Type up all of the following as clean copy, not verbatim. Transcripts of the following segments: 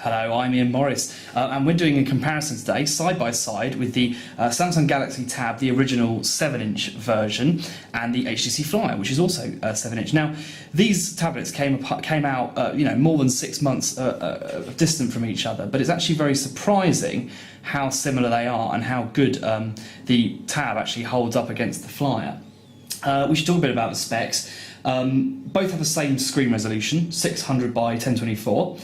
Hello, I'm Ian Morris, and we're doing a comparison today, side by side, with the Samsung Galaxy Tab, the original 7-inch version, and the HTC Flyer, which is also 7-inch. Now, these tablets came out, more than 6 months distant from each other, but it's actually very surprising how similar they are and how good the Tab actually holds up against the Flyer. We should talk a bit about the specs. Both have the same screen resolution, 600 by 1024.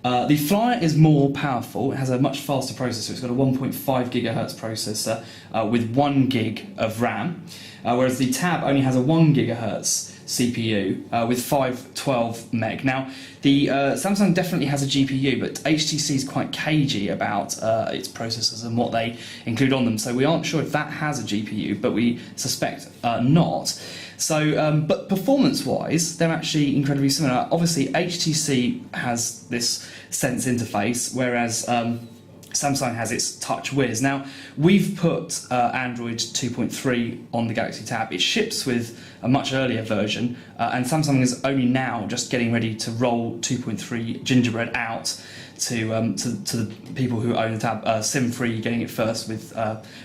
The Flyer is more powerful. It has a much faster processor. It's got a 1.5 gigahertz processor with 1 gig of RAM, whereas the Tab only has a 1 gigahertz CPU with 512 meg. Now, the Samsung definitely has a GPU, but HTC is quite cagey about its processors and what they include on them, so we aren't sure if that has a GPU, but we suspect not. So, but performance-wise, they're actually incredibly similar. Obviously, HTC has this Sense interface, whereas Samsung has its Touch Wiz. Now, we've put Android 2.3 on the Galaxy Tab. It ships with a much earlier version, and Samsung is only now just getting ready to roll 2.3 Gingerbread out to the people who own the Tab, SIM-free, getting it first, with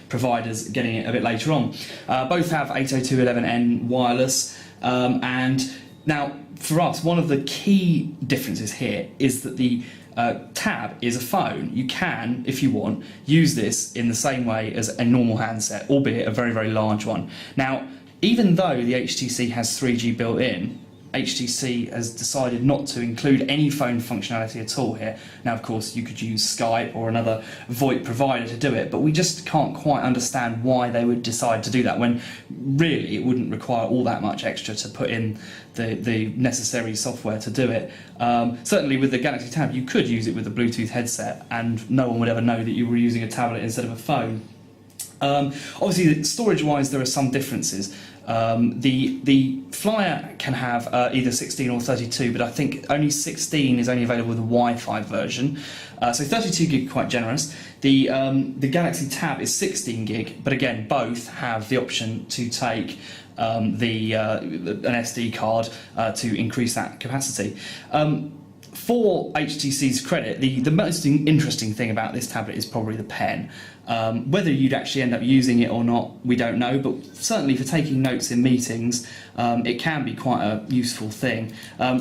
providers getting it a bit later on. Both have 802.11n wireless, and now for us, one of the key differences here is that the Tab is a phone. You can, if you want, use this in the same way as a normal handset, albeit a very, very large one. Now, even though the HTC has 3G built in, HTC has decided not to include any phone functionality at all here. Now, of course, you could use Skype or another VoIP provider to do it, but we just can't quite understand why they would decide to do that when really it wouldn't require all that much extra to put in the necessary software to do it. Certainly with the Galaxy Tab, you could use it with a Bluetooth headset and no one would ever know that you were using a tablet instead of a phone. Obviously, storage-wise, there are some differences. The Flyer can have either 16 or 32, but I think only 16 is only available with the Wi-Fi version. So 32 gig, quite generous. The Galaxy Tab is 16 gig, but again, both have the option to take an SD card to increase that capacity. For HTC's credit, the most interesting thing about this tablet is probably the pen. Whether you'd actually end up using it or not, we don't know, but certainly for taking notes in meetings, it can be quite a useful thing.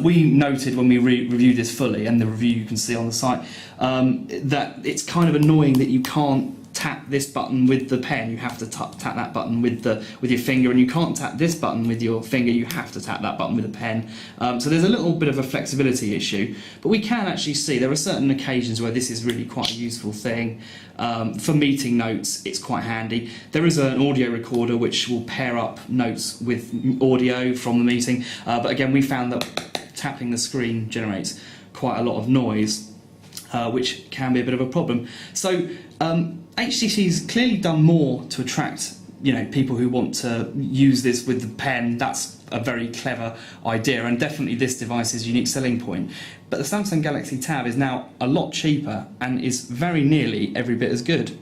We noted when we reviewed this fully, and the review you can see on the site, that it's kind of annoying that you can't tap this button with the pen. You have to tap that button with your finger, and you can't tap this button with your finger. You have to tap that button with a pen. So there's a little bit of a flexibility issue, but we can actually see there are certain occasions where this is really quite a useful thing. For meeting notes, it's quite handy. There is an audio recorder which will pair up notes with audio from the meeting, but again, we found that tapping the screen generates quite a lot of noise, which can be a bit of a problem. So HTC's clearly done more to attract people who want to use this with the pen. That's a very clever idea, and definitely this device's unique selling point. But the Samsung Galaxy Tab is now a lot cheaper and is very nearly every bit as good.